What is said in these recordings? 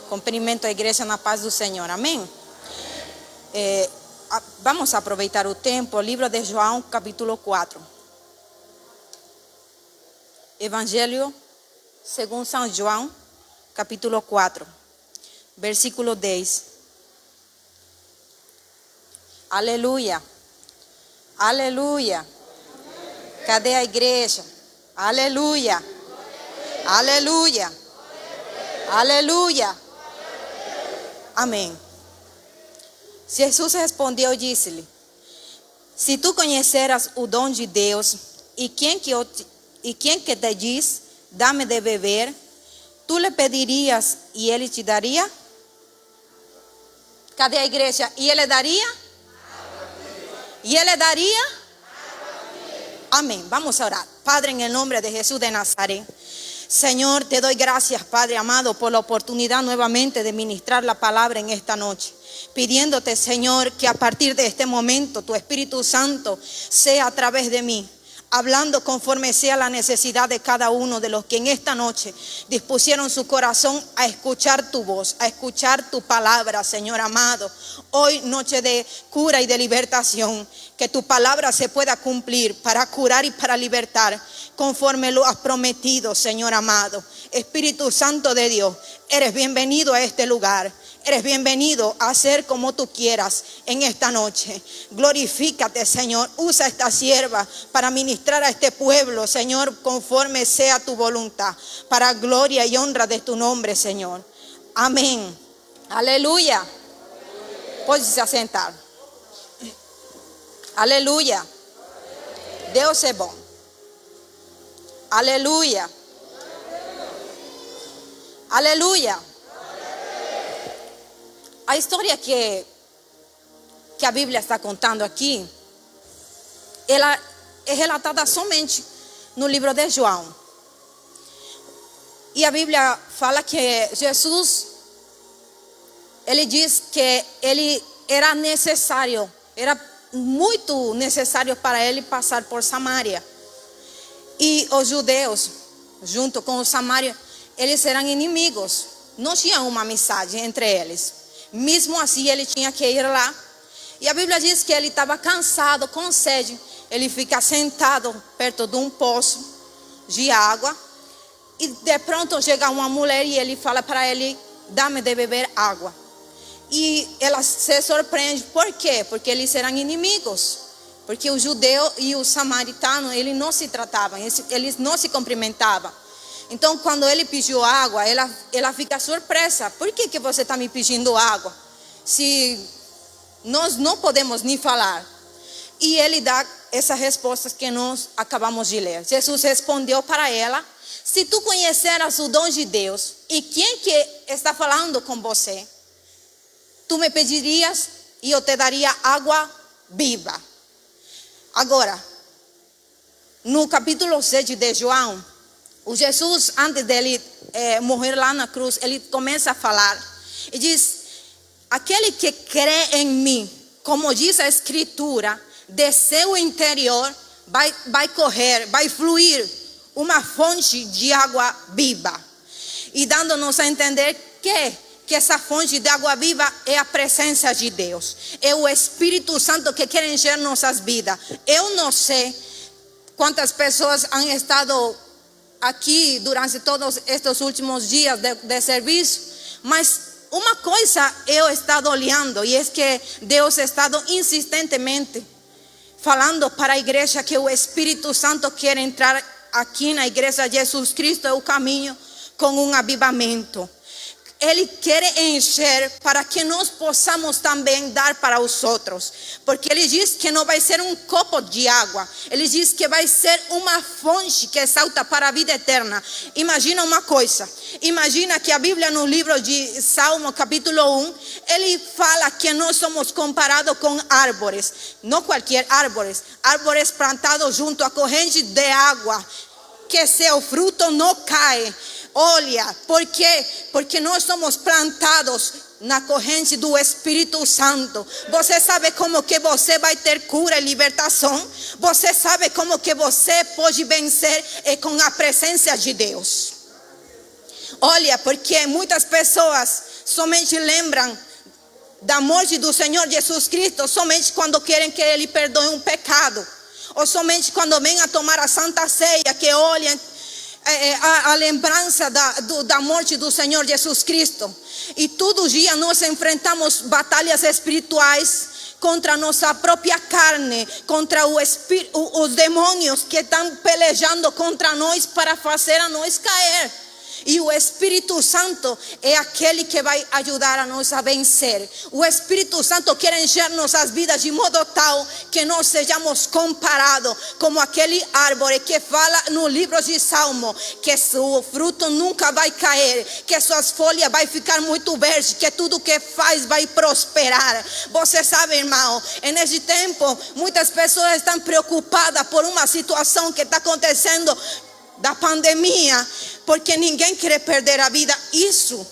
Cumprimento a igreja na paz do Senhor, amém? Vamos aproveitar o tempo, livro de João, capítulo 4. Evangelho segundo São João, capítulo 4, versículo 10. Aleluia, aleluia. Cadê a igreja? Aleluia, aleluia, aleluia. Amém. Jesus respondeu e disse-lhe: se tu conheceras o dom de Deus e quem que te diz, dá-me de beber, tu lhe pedirias e ele te daria? Cadê a igreja? E ele daria? E ele daria? Amém. Vamos a orar. Padre, en el nombre de Jesús de Nazaret. Señor, te doy gracias, Padre amado, por la oportunidad nuevamente de ministrar la palabra en esta noche. Pidiéndote, Señor, que a partir de este momento tu Espíritu Santo sea a través de mí, hablando conforme sea la necesidad de cada uno de los que en esta noche dispusieron su corazón a escuchar tu voz, a escuchar tu palabra, Señor amado. Hoy, noche de cura y de libertación, que tu palabra se pueda cumplir para curar y para libertar, conforme lo has prometido, Señor amado. Espíritu Santo de Dios, eres bienvenido a este lugar. Eres bienvenido a hacer como tú quieras en esta noche. Glorifícate, Señor. Usa esta sierva para ministrar a este pueblo, Señor, conforme sea tu voluntad, para gloria y honra de tu nombre, Señor. Amén. Aleluya. Puedes sentar. Aleluya. Deus é bom. Aleluya. Aleluya. A história que a Bíblia está contando aqui, ela é relatada somente no livro de João. E a Bíblia fala que Jesus, ele diz que ele era necessário, era muito necessário para ele passar por Samaria. E os judeus, junto com os samários, eles eram inimigos. Não tinha uma amizade entre eles. Mesmo assim, ele tinha que ir lá. E a Bíblia diz que ele estava cansado, com sede. Ele fica sentado perto de um poço de água. E de pronto chega uma mulher e ele fala para ele: dá-me de beber água. E ela se surpreende. Por quê? Porque eles eram inimigos. Porque o judeu e o samaritano, eles não se tratavam, eles não se cumprimentavam. Então, quando ele pediu água, ela fica surpresa. Por que você está me pedindo água? Se nós não podemos nem falar. E ele dá essa resposta que nós acabamos de ler. Jesus respondeu para ela: se tu conheceras o dom de Deus e quem que está falando com você, tu me pedirias e eu te daria água viva. Agora, no capítulo 7 de João, o Jesus, antes dele morrer lá na cruz, ele começa a falar e diz: aquele que crê em mim, como diz a Escritura, de seu interior vai correr, vai fluir uma fonte de água viva. E dando-nos a entender que essa fonte de água viva é a presença de Deus, é o Espírito Santo que quer encher nossas vidas. Eu não sei quantas pessoas han estado aqui durante todos estes últimos dias de serviço, mas uma coisa eu he estado olhando, e é que Deus ha estado insistentemente falando para a igreja que o Espírito Santo quer entrar aqui na igreja. Jesus Cristo é o caminho com um avivamento. Ele quer encher para que nós possamos também dar para os outros. Porque ele diz que não vai ser um copo de água. Ele diz que vai ser uma fonte que salta para a vida eterna. Imagina uma coisa. Imagina que a Bíblia, no livro de Salmo, capítulo 1, ele fala que nós somos comparados com árvores. Não qualquer árvores. Árvores plantados junto à corrente de água, que seu fruto não cai. Olha, por quê? Porque nós somos plantados na corrente do Espírito Santo. Você sabe como que você vai ter cura e libertação? Você sabe como que você pode vencer? É com a presença de Deus. Olha, porque muitas pessoas somente lembram da morte do Senhor Jesus Cristo somente quando querem que Ele perdoe um pecado, ou somente quando vêm a tomar a Santa Ceia, que olhem a lembrança da morte do Senhor Jesus Cristo. E todo dia nós enfrentamos batalhas espirituais contra nossa própria carne, contra os demônios que estão pelejando contra nós para fazer a nós cair. E o Espírito Santo é aquele que vai ajudar a nós a vencer. O Espírito Santo quer encher nossas vidas de modo tal que nós sejamos comparados como aquele árvore que fala no livro de Salmo, que seu fruto nunca vai cair, que suas folhas vai ficar muito verde, que tudo que faz vai prosperar. Você sabe, irmão, nesse tempo muitas pessoas estão preocupadas por uma situação que está acontecendo da pandemia, porque ninguém quer perder a vida. Isso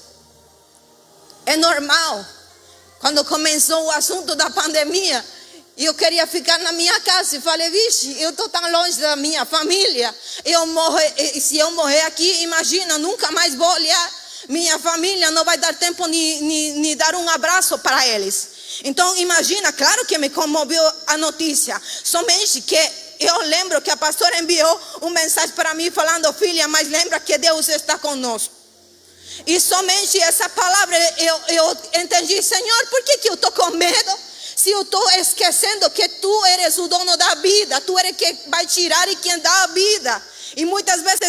é normal. Quando começou o assunto da pandemia, eu queria ficar na minha casa e falei, vixe, eu estou tão longe da minha família, se eu morrer aqui, imagina, nunca mais vou olhar minha família, não vai dar tempo de dar um abraço para eles. Então imagina, claro que me comoveu a notícia, somente que eu lembro que a pastora enviou uma mensagem para mim falando, filha, mas lembra que Deus está conosco. E somente essa palavra eu entendi, Senhor, por que eu estou com medo? Se eu estou esquecendo que tu eres o dono da vida, tu eres quem vai tirar e quem dá a vida. E muitas vezes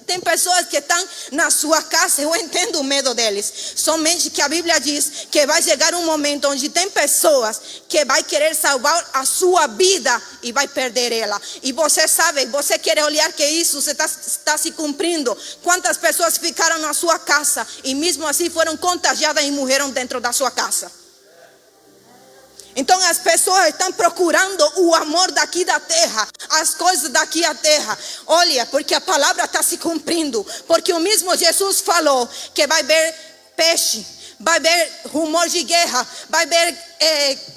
tem pessoas que estão na sua casa, eu entendo o medo deles. Somente que a Bíblia diz que vai chegar um momento onde tem pessoas que vai querer salvar a sua vida e vai perder ela. E você sabe, você quer olhar que isso está se cumprindo. Quantas pessoas ficaram na sua casa e mesmo assim foram contagiadas e morreram dentro da sua casa. Então as pessoas estão procurando o amor daqui da terra, as coisas daqui da terra. Olha, porque a palavra está se cumprindo. Porque o mesmo Jesus falou que vai haver peixe, vai haver rumor de guerra, vai haver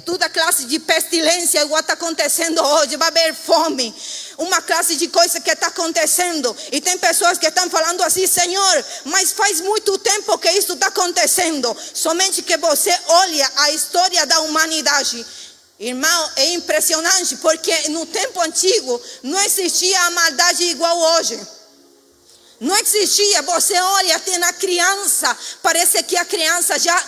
toda classe de pestilência, igual está acontecendo hoje, vai haver fome. Uma classe de coisa que está acontecendo. E tem pessoas que estão falando assim, Senhor, mas faz muito tempo que isso está acontecendo. Somente que você olha a história da humanidade, irmão, é impressionante, porque no tempo antigo não existia a maldade igual hoje. Não existia. Você olha até na criança, parece que a criança já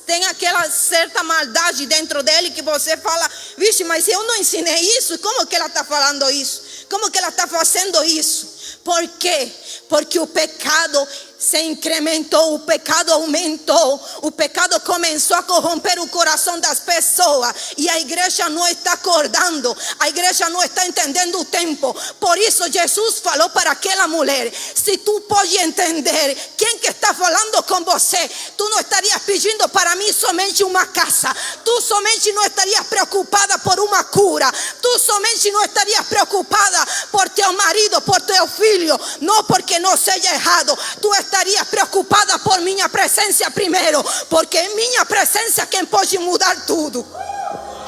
tem aquela certa maldade dentro dele que você fala, vixe, mas eu não ensinei isso, como que ela está falando isso? Como que ela está fazendo isso? Por quê? Porque o pecado se incrementou, o pecado aumentou, o pecado começou a corromper o coração das pessoas e a igreja não está acordando, a igreja não está entendendo o tempo. Por isso Jesus falou para aquela mulher, se tu pode entender quem que está falando com você, tu não estarias pedindo para mim somente uma casa, tu somente não estarias preocupada por uma cura, tu somente não estarias preocupada por teu marido, por teu filho, não porque não seja errado, tu estaria preocupada por minha presença primeiro, porque é minha presença quem pode mudar tudo.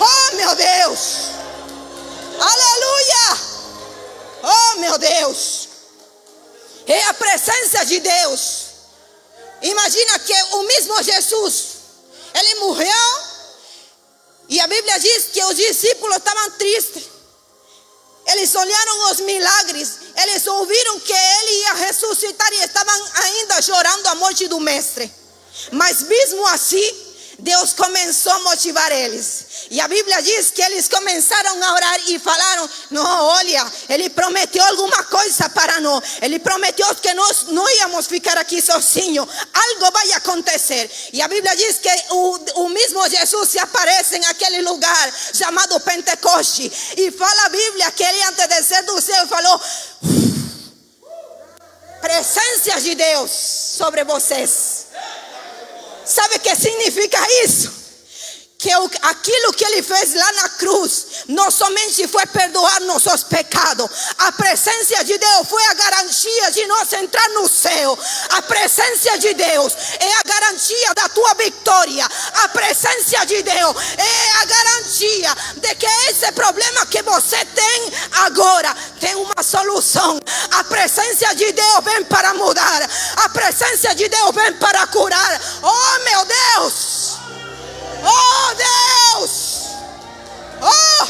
Oh meu Deus, aleluia, oh meu Deus, é a presença de Deus. Imagina que o mesmo Jesus, ele morreu e a Bíblia diz que os discípulos estavam tristes. Eles olharam os milagres, eles ouviram que ele ia ressuscitar e estavam ainda chorando a morte do mestre. Mas mesmo assim, Deus começou a motivar eles. E a Bíblia diz que eles começaram a orar e falaram, não, olha, ele prometeu alguma coisa para nós. Ele prometeu que nós não íamos ficar aqui sozinhos. Algo vai acontecer. E a Bíblia diz que o mesmo Jesus se aparece naquele lugar chamado Pentecoste. E fala a Bíblia que ele antes de descer do céu falou, presença de Deus sobre vocês. Sabe o que significa isso? Que aquilo que ele fez lá na cruz não somente foi perdoar nossos pecados, a presença de Deus foi a garantia de nós entrar no céu. A presença de Deus é a garantia garantia da tua vitória. A presença de Deus é a garantia de que esse problema que você tem agora tem uma solução. A presença de Deus vem para mudar. A presença de Deus vem para curar. Oh, meu Deus! Oh, Deus! Oh!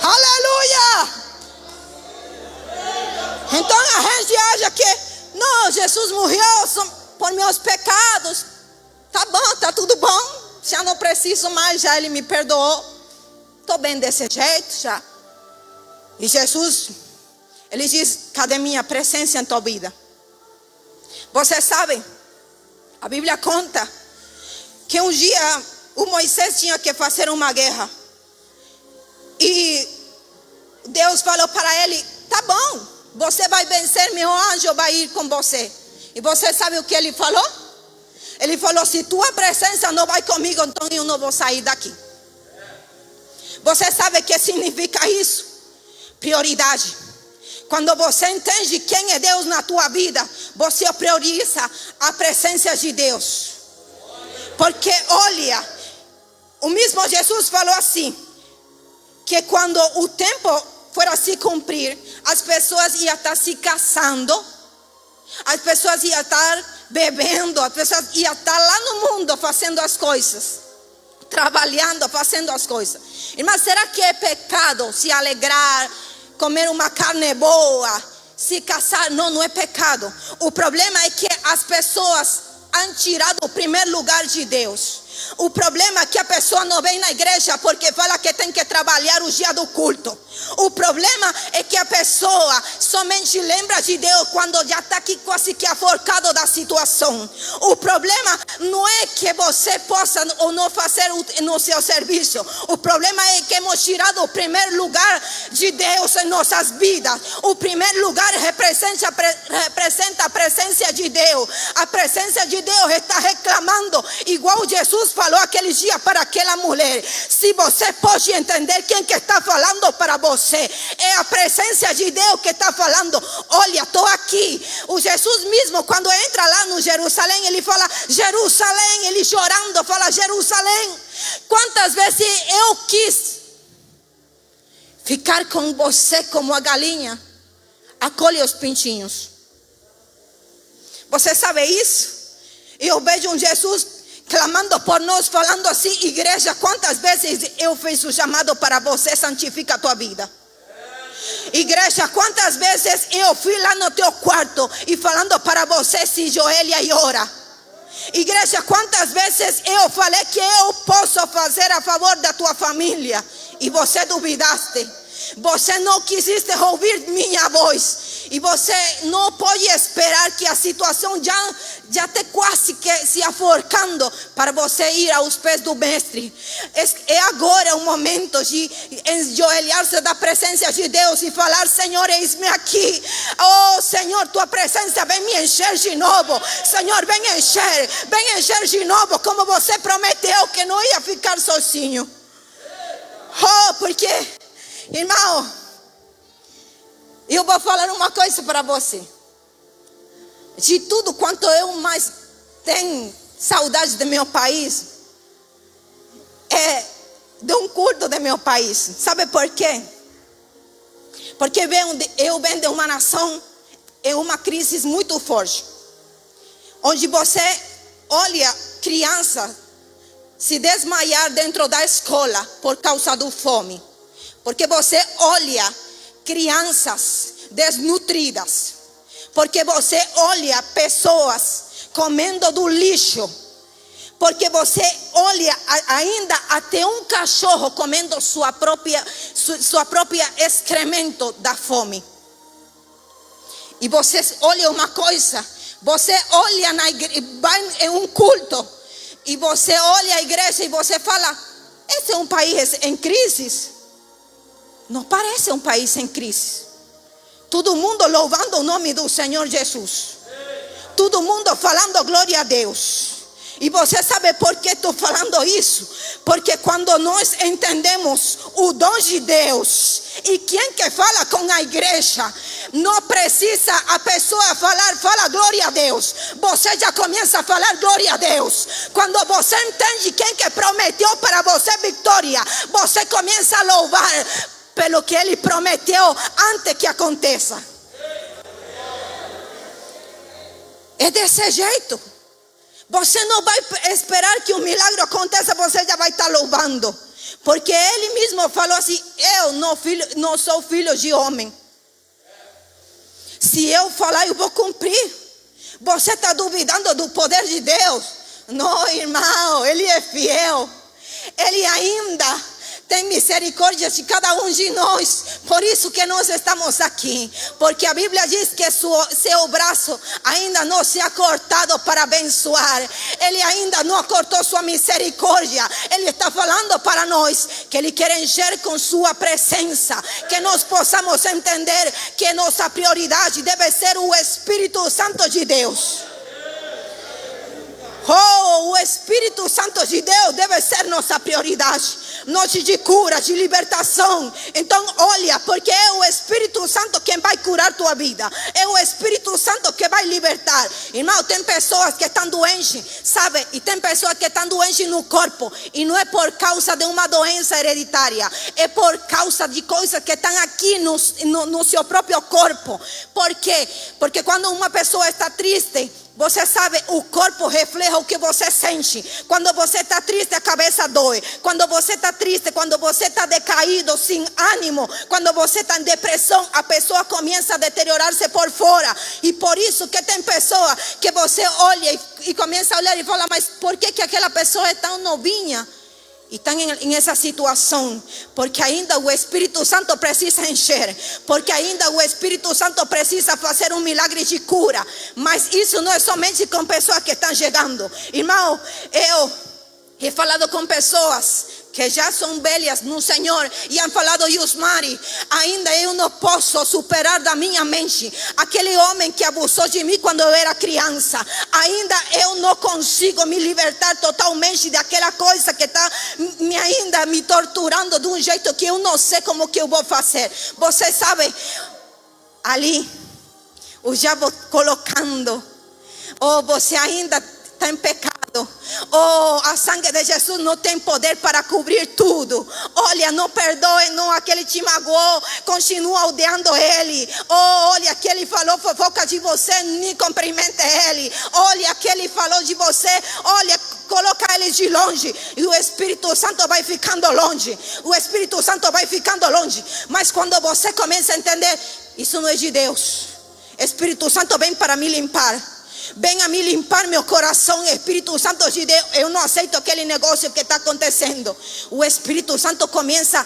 Aleluia! Então a gente acha que não, Jesus morreu por meus pecados. Tá bom, tá tudo bom. Já não preciso mais, já Ele me perdoou. Estou bem desse jeito já. E Jesus, Ele diz: cadê minha presença em tua vida? Você sabe, a Bíblia conta que um dia o Moisés tinha que fazer uma guerra. E Deus falou para ele: tá bom, você vai vencer, meu anjo vai ir com você. E você sabe o que ele falou? Ele falou: se tua presença não vai comigo, então eu não vou sair daqui. Você sabe o que significa isso? Prioridade. Quando você entende quem é Deus na tua vida, você prioriza a presença de Deus. Porque olha, o mesmo Jesus falou assim, que quando o tempo for a se cumprir, as pessoas iam estar se casando, as pessoas iam estar bebendo, as pessoas iam estar lá no mundo fazendo as coisas, trabalhando, fazendo as coisas. Irmã, será que é pecado se alegrar, comer uma carne boa, se casar? Não, não é pecado. O problema é que as pessoas han tirado o primeiro lugar de Deus. O problema é que a pessoa não vem na igreja porque fala que tem que trabalhar o dia do culto. O problema é que a pessoa somente lembra de Deus quando já está aqui quase que aforcado da situação. O problema não é que você possa ou não fazer no seu serviço. O problema é que hemos tirado o primeiro lugar de Deus em nossas vidas. O primeiro lugar representa a presença de Deus. A presença de Deus está reclamando, igual Jesus falou aquele dia para aquela mulher. Se você pode entender quem que está falando para você, é a presença de Deus que está falando. Olha, estou aqui. O Jesus mesmo, quando entra lá no Jerusalém, ele fala Jerusalém, ele chorando fala Jerusalém, quantas vezes eu quis ficar com você como a galinha acolhe os pintinhos. Você sabe isso? Eu vejo um Jesus clamando por nós, falando assim: igreja, quantas vezes eu fiz o chamado para você, santifica a tua vida. Igreja, quantas vezes eu fui lá no teu quarto e falando para você, se joelha e ora. Igreja, quantas vezes eu falei que eu posso fazer a favor da tua família e você duvidaste. Você não quisiste ouvir minha voz. E você não pode esperar que a situação já te quase que se aforcando para você ir aos pés do mestre. É agora o momento de enjoelhar-se da presença de Deus e falar: Senhor, eis-me aqui. Oh Senhor, tua presença vem me encher de novo. Senhor, vem encher de novo, como você prometeu que não ia ficar sozinho. Oh, porque, irmão, eu vou falar uma coisa para você. De tudo quanto eu mais tenho saudade do meu país, é de um culto do meu país. Sabe por quê? Porque eu venho de uma nação em uma crise muito forte, onde você olha crianças se desmaiar dentro da escola por causa da fome. Porque você olha crianças desnutridas, porque você olha pessoas comendo do lixo, porque você olha ainda até um cachorro comendo sua própria excremento da fome. E você olha uma coisa, você olha vai em um culto e você olha a igreja e você fala: esse é um país em crise? Não parece um país em crise. Todo mundo louvando o nome do Senhor Jesus. Todo mundo falando glória a Deus. E você sabe por que estou falando isso? Porque quando nós entendemos o dom de Deus, e quem que fala com a igreja, não precisa a pessoa falar, fala glória a Deus. Você já começa a falar glória a Deus. Quando você entende quem que prometeu para você vitória, você começa a louvar pelo que Ele prometeu antes que aconteça. É desse jeito. Você não vai esperar que o milagre aconteça, você já vai estar louvando. Porque Ele mesmo falou assim: eu não sou filho de homem. Se eu falar, eu vou cumprir. Você está duvidando do poder de Deus? Não, irmão, Ele é fiel. Ele ainda tem misericórdia de cada um de nós. Por isso que nós estamos aqui. Porque a Bíblia diz que seu braço ainda não se ha cortado para abençoar. Ele ainda não cortou sua misericórdia. Ele está falando para nós que Ele quer encher com sua presença. Que nós possamos entender que nossa prioridade deve ser o Espírito Santo de Deus. Oh, o Espírito Santo de Deus deve ser nossa prioridade. Noite de cura, de libertação. Então olha, porque é o Espírito Santo quem vai curar tua vida. É o Espírito Santo que vai libertar. Irmão, tem pessoas que estão doentes, sabe? E tem pessoas que estão doentes no corpo. E não é por causa de uma doença hereditária. É por causa de coisas que estão aqui no seu próprio corpo. Por quê? Porque quando uma pessoa está triste, você sabe, o corpo reflete o que você sente. Quando você está triste, a cabeça dói. Quando você está triste, quando você está decaído, sem ânimo, quando você está em depressão, a pessoa começa a deteriorar-se por fora. E por isso que tem pessoa que você olha e começa a olhar e fala: mas por que aquela pessoa é tão novinha? E estão em essa situação, porque ainda o Espírito Santo precisa encher, porque ainda o Espírito Santo precisa fazer um milagre de cura. Mas isso não é somente com pessoas que estão chegando. Irmão, eu he falado com pessoas que já são velhas no Senhor e han falado: Yusmari, ainda eu não posso superar da minha mente aquele homem que abusou de mim quando eu era criança. Ainda eu não consigo me libertar totalmente daquela coisa que está ainda me torturando de um jeito que eu não sei como que eu vou fazer. Você sabe, ali o diabo colocando: oh, você ainda está em pecado. Oh, a sangue de Jesus não tem poder para cobrir tudo. Olha, não perdoe, não, aquele te magoou, continua odiando ele. Oh, olha, aquele falou fofoca de você, nem cumprimente ele. Olha, aquele falou de você, olha, coloca ele de longe. E o Espírito Santo vai ficando longe. O Espírito Santo vai ficando longe. Mas quando você começa a entender, isso não é de Deus. Espírito Santo vem para me limpar. Venha me limpar meu coração, Espírito Santo de Deus. Eu não aceito aquele negócio que está acontecendo. O Espírito Santo começa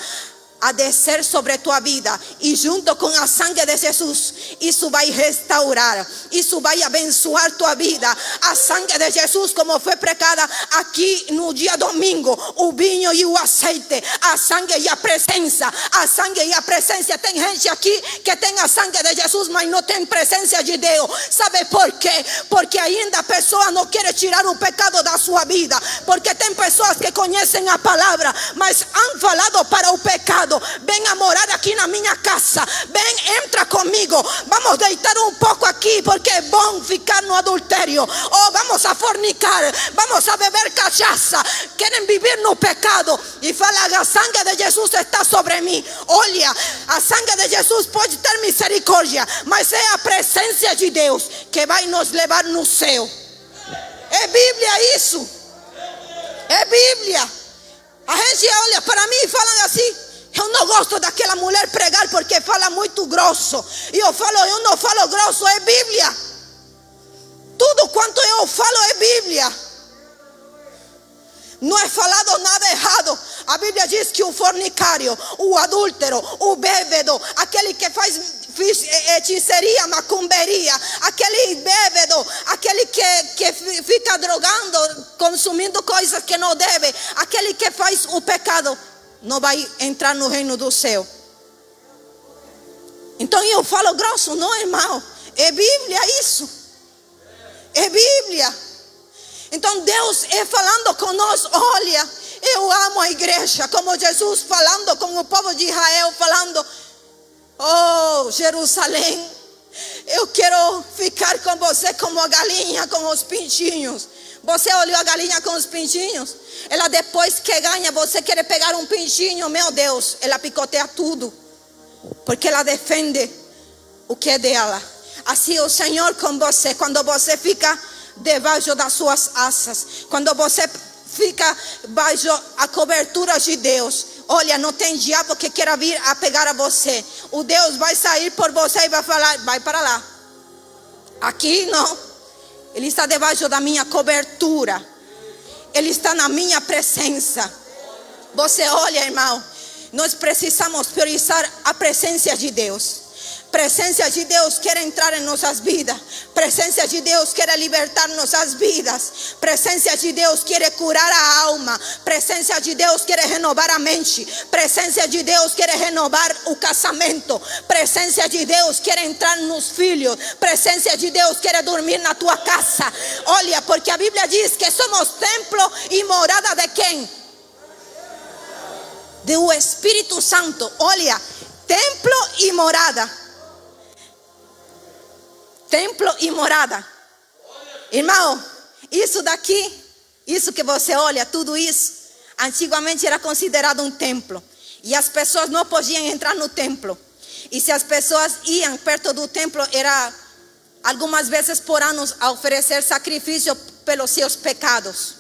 a descer sobre a tua vida. E junto com a sangue de Jesus, isso vai restaurar. Isso vai abençoar tua vida. A sangue de Jesus, como foi pregada aqui no dia domingo. O vinho e o azeite. A sangue e a presença. A sangue e a presença. Tem gente aqui que tem a sangue de Jesus, mas não tem presença de Deus. Sabe por quê? Porque ainda a pessoa não quer tirar o pecado da sua vida. Porque tem pessoas que conhecem a palavra, mas han falado para o pecado: venha morar aqui na minha casa. Vem, entra comigo. Vamos deitar um pouco aqui, porque é bom ficar no adultério. Ou vamos a fornicar. Vamos a beber cachaça. Querem viver no pecado. E fala: a sangue de Jesus está sobre mim. Olha, a sangue de Jesus pode ter misericórdia, mas é a presença de Deus que vai nos levar no céu. É Bíblia isso. É Bíblia. A gente olha para mim e fala assim: eu não gosto daquela mulher pregar porque fala muito grosso. E eu falo: eu não falo grosso, é Bíblia. Tudo quanto eu falo é Bíblia. Não é falado nada errado. A Bíblia diz que o fornicário, o adúltero, o bêbado, aquele que faz hechiceria, macumberia, aquele bêbado, aquele que fica drogando, consumindo coisas que não deve, aquele que faz o pecado, não vai entrar no reino do céu. Então eu falo grosso, não, irmão. É Bíblia isso. É Bíblia. Então Deus é falando conosco, olha, eu amo a igreja, como Jesus falando com o povo de Israel, falando, oh Jerusalém, eu quero ficar com você como a galinha com os pintinhos. Você olhou a galinha com os pintinhos? Ela depois que ganha, você quer pegar um pintinho, meu Deus, ela picoteia tudo, porque ela defende o que é dela. Assim o Senhor com você, quando você fica debaixo das suas asas, quando você fica baixo a cobertura de Deus, olha, não tem diabo que queira vir a pegar a você. O Deus vai sair por você e vai falar, vai para lá. Aqui não. Ele está debaixo da minha cobertura. Ele está na minha presença. Você olha, irmão, nós precisamos priorizar a presença de Deus. Presença de Deus quer entrar em nossas vidas. Presença de Deus quer libertar nossas vidas. Presença de Deus quer curar a alma. Presença de Deus quer renovar a mente. Presença de Deus quer renovar o casamento. Presença de Deus quer entrar nos filhos. Presença de Deus quer dormir na tua casa. Olha, porque a Bíblia diz que somos templo e morada de quem? Do Espírito Santo. Olha, templo e morada. Templo e morada. Irmão, isso daqui, isso que você olha, tudo isso, antigamente era considerado um templo. E as pessoas não podiam entrar no templo. E se as pessoas iam perto do templo, era algumas vezes por ano a oferecer sacrifício pelos seus pecados.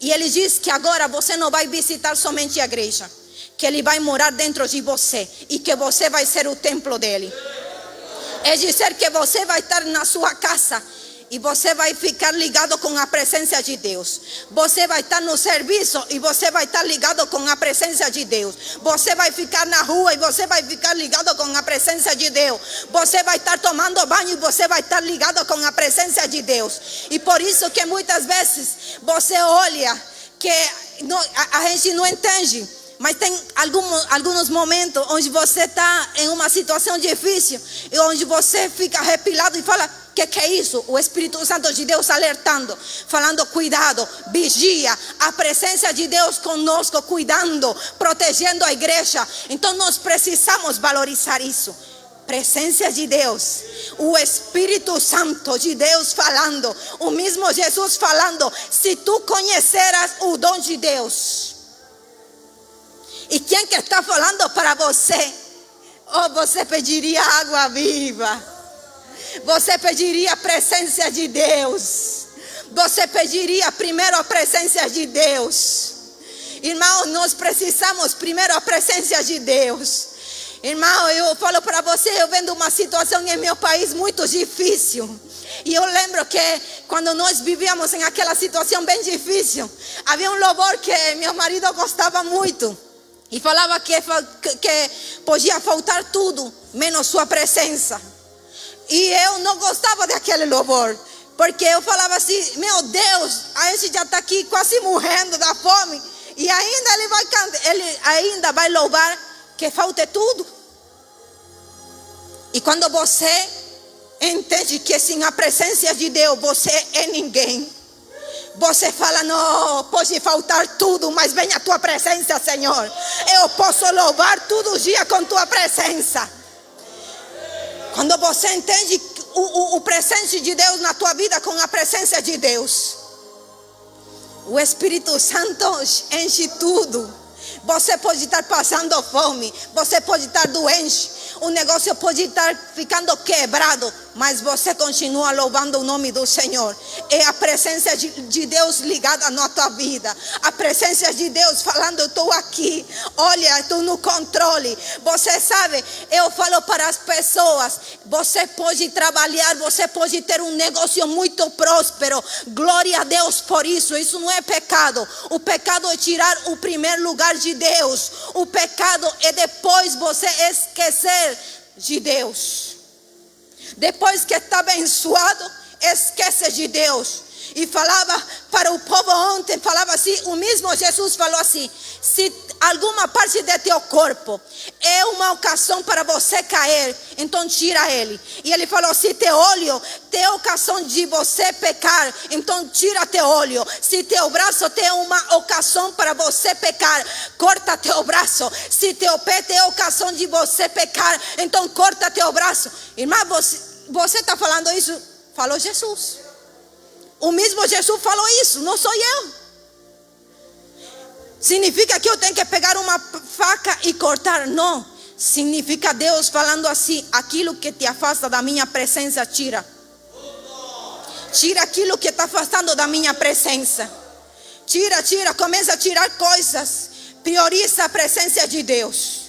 E ele diz que agora você não vai visitar somente a igreja, que ele vai morar dentro de você e que você vai ser o templo dele. É dizer que você vai estar na sua casa e você vai ficar ligado com a presença de Deus. Você vai estar no serviço e você vai estar ligado com a presença de Deus. Você vai ficar na rua e você vai ficar ligado com a presença de Deus. Você vai estar tomando banho e você vai estar ligado com a presença de Deus. E por isso que muitas vezes você olha que a gente não entende. Mas tem alguns momentos onde você está em uma situação difícil e onde você fica arrepiado e fala, que é isso? O Espírito Santo de Deus alertando, falando, cuidado, vigia, a presença de Deus conosco, cuidando, protegendo a igreja. Então nós precisamos valorizar isso. Presença de Deus, o Espírito Santo de Deus falando, o mesmo Jesus falando, se tu conheceras o dom de Deus. E quem que está falando para você? Ou você pediria água viva? Você pediria a presença de Deus? Você pediria primeiro a presença de Deus? Irmão, nós precisamos primeiro a presença de Deus. Irmão, eu falo para você, eu vendo uma situação em meu país muito difícil. E eu lembro que quando nós vivíamos em aquela situação bem difícil, havia um louvor que meu marido gostava muito. E falava que podia faltar tudo, menos sua presença. E eu não gostava daquele louvor. Porque eu falava assim, meu Deus, a gente já está aqui quase morrendo da fome. E ainda ele ainda vai louvar que falte tudo. E quando você entende que sem a presença de Deus você é ninguém. Você fala, não, pode faltar tudo, mas vem a tua presença, Senhor. Eu posso louvar todo dia com tua presença. Quando você entende o presente de Deus na tua vida com a presença de Deus, o Espírito Santo enche tudo. Você pode estar passando fome, você pode estar doente, o negócio pode estar ficando quebrado, mas você continua louvando o nome do Senhor. É a presença de Deus ligada na tua vida. A presença de Deus falando, eu estou aqui. Olha, estou no controle. Você sabe, eu falo para as pessoas, você pode trabalhar, você pode ter um negócio muito próspero. Glória a Deus por isso. Isso não é pecado. O pecado é tirar o primeiro lugar de Deus. O pecado é depois você esquecer de Deus. Depois que está abençoado, esquece de Deus. E falava para o povo ontem, falava assim, o mesmo Jesus falou assim: se alguma parte de teu corpo é uma ocasião para você cair, então tira ele. E ele falou: se teu olho tem ocasião de você pecar, então tira teu olho. Se teu braço tem uma ocasião para você pecar, corta teu braço. Se teu pé tem ocasião de você pecar, então corta teu braço. Irmã, você está falando isso? Falou Jesus. O mesmo Jesus falou isso, não sou eu. Significa que eu tenho que pegar uma faca e cortar? Não. Significa Deus falando assim: aquilo que te afasta da minha presença, tira. Tira aquilo que está afastando da minha presença. Tira, começa a tirar coisas. Prioriza a presença de Deus.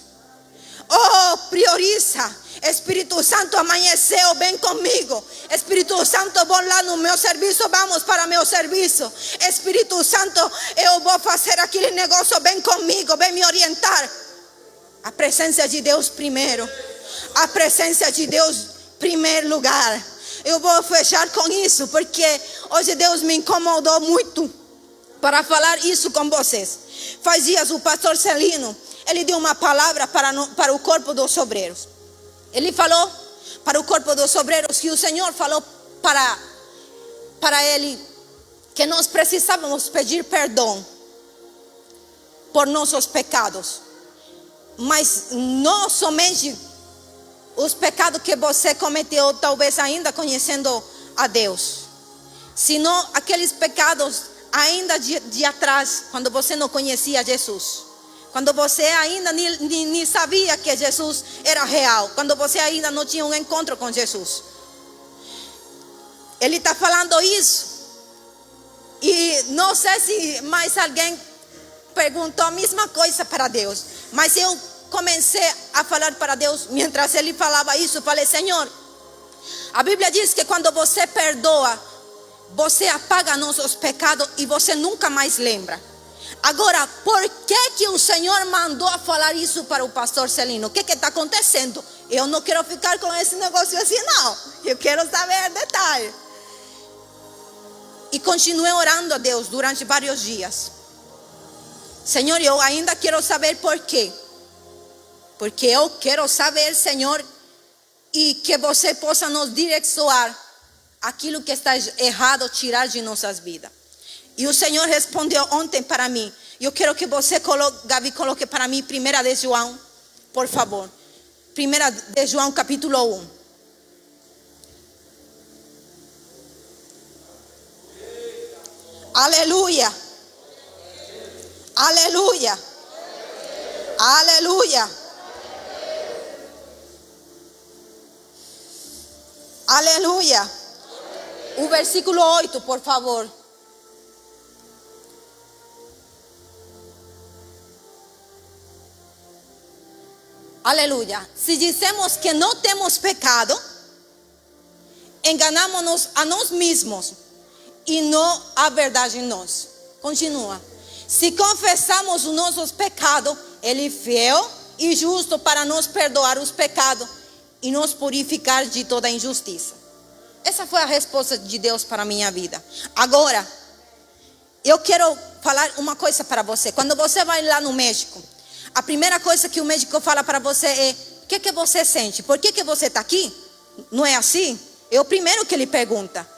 Oh, prioriza. Espírito Santo amanheceu, vem comigo. Espírito Santo, vou lá no meu serviço, vamos para meu serviço. Espírito Santo, eu vou fazer aquele negócio, vem comigo, vem me orientar. A presença de Deus primeiro. A presença de Deus primeiro lugar. Eu vou fechar com isso, porque hoje Deus me incomodou muito para falar isso com vocês. Faz dias o pastor Celino, ele deu uma palavra para o corpo dos obreiros. Ele falou para o corpo dos obreiros que o Senhor falou para ele que nós precisávamos pedir perdão por nossos pecados. Mas não somente os pecados que você cometeu, talvez ainda conhecendo a Deus, senão aqueles pecados ainda de atrás, quando você não conhecia Jesus. Quando você ainda nem sabia que Jesus era real. Quando você ainda não tinha um encontro com Jesus. Ele está falando isso. E não sei se mais alguém perguntou a mesma coisa para Deus. Mas eu comecei a falar para Deus. Mientras ele falava isso, eu falei: Senhor, a Bíblia diz que quando você perdoa, você apaga nossos pecados e você nunca mais lembra. Agora, por que o Senhor mandou a falar isso para o pastor Celino? O que está acontecendo? Eu não quero ficar com esse negócio assim, não. Eu quero saber detalhes. E continuei orando a Deus durante vários dias. Senhor, eu ainda quero saber por quê. Porque eu quero saber, Senhor, e que você possa nos direcionar aquilo que está errado, tirar de nossas vidas. E o Senhor respondeu ontem para mim. Eu quero que você, Gabi, coloque para mim 1 de João, por favor. 1 de João, capítulo 1. Aleluia. Aleluia. Aleluia. Aleluia. O versículo 8, por favor. Aleluia. Se dizemos que não temos pecado, enganamos-nos a nós mesmos e não a verdade em nós. Continua. Se confessamos os nossos pecados, Ele é fiel e justo para nos perdoar os pecados e nos purificar de toda injustiça. Essa foi a resposta de Deus para a minha vida. Agora, eu quero falar uma coisa para você. Quando você vai lá no médico, a primeira coisa que o médico fala para você é: o que você sente? Por que você está aqui? Não é assim? É o primeiro que ele pergunta.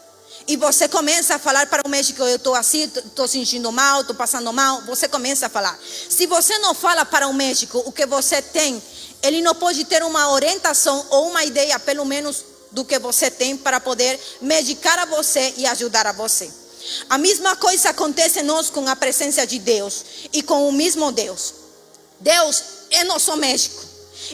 E você começa a falar para o médico: eu estou assim, estou sentindo mal, estou passando mal. Você começa a falar. Se você não fala para o médico o que você tem, ele não pode ter uma orientação ou uma ideia, pelo menos, do que você tem para poder medicar a você e ajudar a você. A mesma coisa acontece nós com a presença de Deus e com o mesmo Deus. Deus é nosso médico.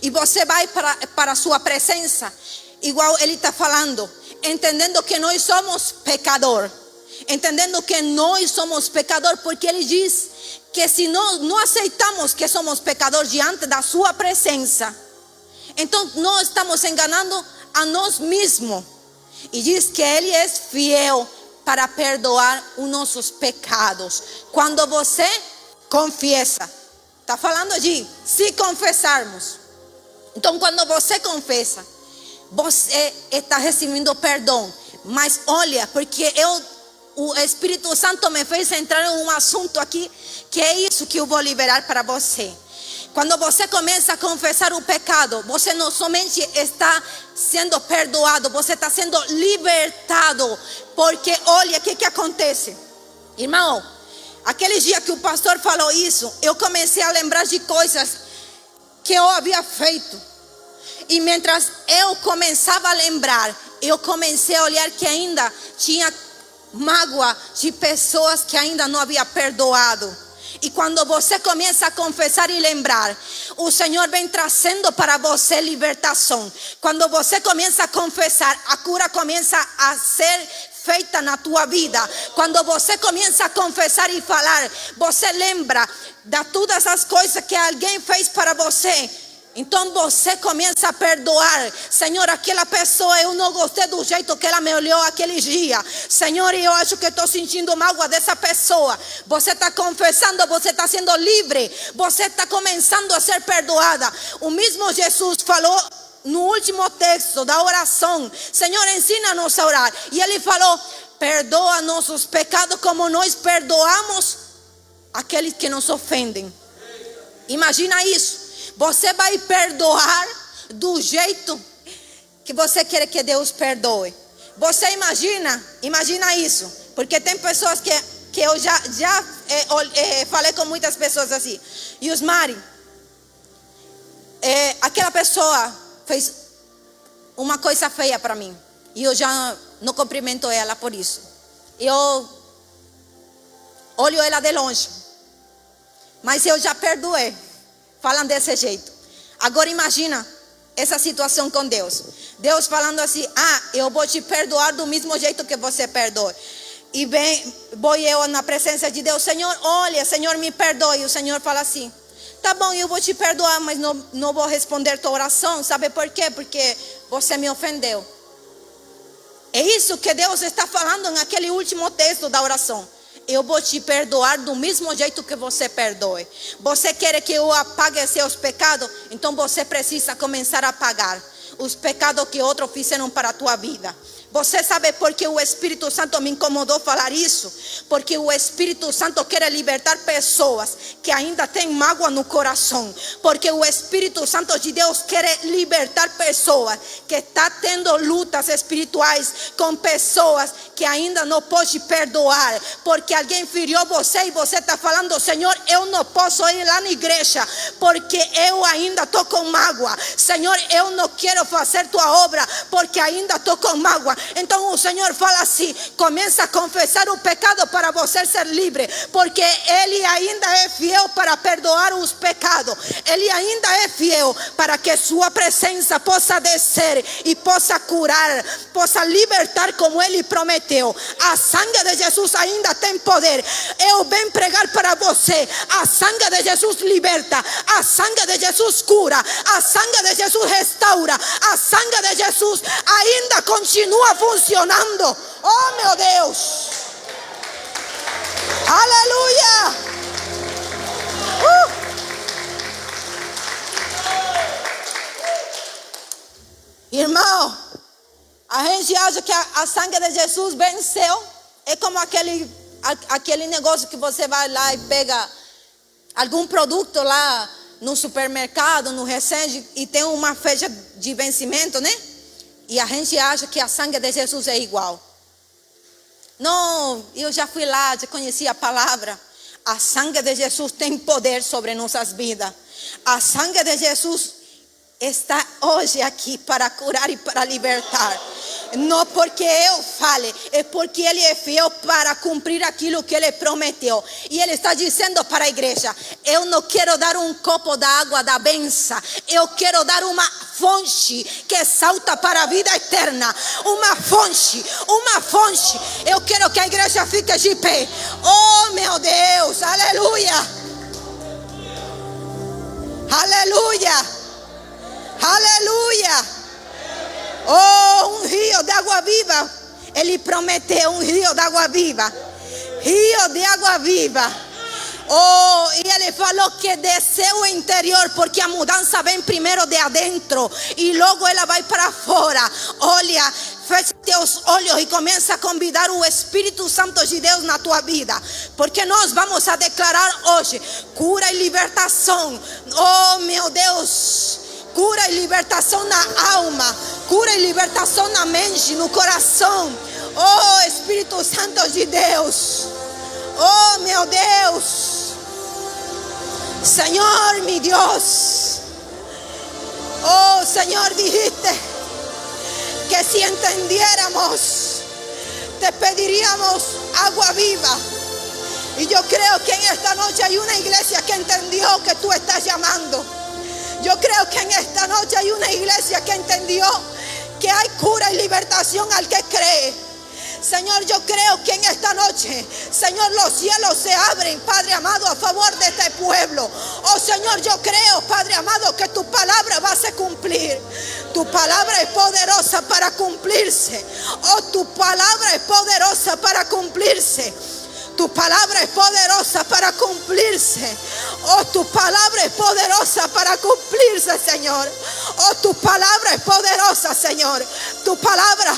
E você vai para a sua presença, igual Ele está falando, entendendo que nós somos pecador. Entendendo que nós somos pecador, porque Ele diz que se nós não aceitamos que somos pecadores diante da sua presença, então nós estamos enganando a nós mesmos. E diz que Ele é fiel para perdoar os nossos pecados. Quando você confessa. Está falando de se confessarmos. Então, quando você confessa, você está recebendo perdão. Mas olha, porque o Espírito Santo me fez entrar em um assunto aqui, que é isso que eu vou liberar para você. Quando você começa a confessar o pecado, você não somente está sendo perdoado, você está sendo libertado. Porque olha o que acontece. Irmão, aquele dia que o pastor falou isso, eu comecei a lembrar de coisas que eu havia feito. E mientras eu começava a lembrar, eu comecei a olhar que ainda tinha mágoa de pessoas que ainda não havia perdoado. E quando você começa a confessar e lembrar, o Senhor vem trazendo para você libertação. Quando você começa a confessar, a cura começa a ser feita na tua vida. Quando você começa a confessar e falar, você lembra de todas as coisas que alguém fez para você. Então você começa a perdoar. Senhor, aquela pessoa, eu não gostei do jeito que ela me olhou aquele dia. Senhor, eu acho que estou sentindo mágoa dessa pessoa. Você está confessando, você está sendo livre. Você está começando a ser perdoada. O mesmo Jesus falou no último texto da oração: Senhor, ensina-nos a orar. E ele falou: perdoa nossos pecados como nós perdoamos aqueles que nos ofendem. Imagina isso. Você vai perdoar do jeito que você quer que Deus perdoe. Você imagina isso. Porque tem pessoas que eu já falei com muitas pessoas assim. Yusmari, aquela pessoa fez uma coisa feia para mim. E eu já não cumprimento ela por isso. Eu olho ela de longe. Mas eu já perdoei. Falam desse jeito. Agora imagina essa situação com Deus. Deus falando assim: eu vou te perdoar do mesmo jeito que você perdoa. E vou eu na presença de Deus: Senhor, olha, Senhor, me perdoe. E o Senhor fala assim: tá bom, eu vou te perdoar, mas não vou responder tua oração. Sabe por quê? Porque você me ofendeu. É isso que Deus está falando naquele último texto da oração. Eu vou te perdoar do mesmo jeito que você perdoe. Você quer que eu apague seus pecados? Então você precisa começar a pagar os pecados que outros fizeram para a tua vida. Você sabe por que o Espírito Santo me incomodou falar isso? Porque o Espírito Santo quer libertar pessoas que ainda têm mágoa no coração. Porque o Espírito Santo de Deus quer libertar pessoas que estão tendo lutas espirituais com pessoas que ainda não pode perdoar. Porque alguém feriu você e você está falando: Senhor, eu não posso ir lá na igreja porque eu ainda estou com mágoa. Senhor, eu não quero fazer tua obra porque ainda estou com mágoa. Então o Senhor fala assim: começa a confessar o pecado para você ser livre, porque Ele ainda é fiel para perdoar os pecados. Ele ainda é fiel para que sua presença possa descer e possa curar, possa libertar como Ele prometeu. A sangue de Jesus ainda tem poder. Eu venho pregar para você: a sangue de Jesus liberta, a sangue de Jesus cura, a sangue de Jesus restaura, a sangue de Jesus ainda continua funcionando. Oh meu Deus, aleluia. Irmão, a gente acha que a sangue de Jesus venceu. É como aquele negócio que você vai lá e pega algum produto lá no supermercado, no recente, e tem uma fecha de vencimento, né? E a gente acha que a sangue de Jesus é igual. Não, eu já fui lá, já conheci a palavra. A sangue de Jesus tem poder sobre nossas vidas. A sangue de Jesus está hoje aqui para curar e para libertar. Não porque eu fale, é porque Ele é fiel para cumprir aquilo que Ele prometeu. E Ele está dizendo para a igreja: eu não quero dar um copo da água da bênção, eu quero dar uma fonte que salta para a vida eterna. Uma fonte, uma fonte. Eu quero que a igreja fique de pé. Oh meu Deus, aleluia, aleluia, aleluia. Oh, um rio de água viva. Ele prometeu um rio de água viva. Rio de água viva. Oh, e Ele falou que desceu o interior, porque a mudança vem primeiro de adentro e logo ela vai para fora. Olha, fecha teus olhos e começa a convidar o Espírito Santo de Deus na tua vida, porque nós vamos a declarar hoje cura e libertação. Oh meu Deus, cura e libertação na alma, cura e libertação na mente, no coração. Oh Espírito Santo de Deus, oh meu Deus, Senhor mi Dios. Oh Señor, dijiste que si entendiéramos, te pediríamos agua viva. Y yo creo que en esta noche hay una iglesia que entendió que tú estás llamando. Yo creo que en esta noche hay una iglesia que entendió que hay cura y libertación al que cree. Señor, yo creo que en esta noche, Señor, los cielos se abren, Padre amado, a favor de este pueblo. Oh Señor, yo creo, Padre amado, que tu palabra va a se cumplir. Tu palabra es poderosa para cumplirse. Oh, tu palabra es poderosa para cumplirse. Tu palabra es poderosa para cumplirse. Oh, tu palabra es poderosa para cumplirse, Señor. Oh, tu palabra es poderosa, Señor. Tu palabra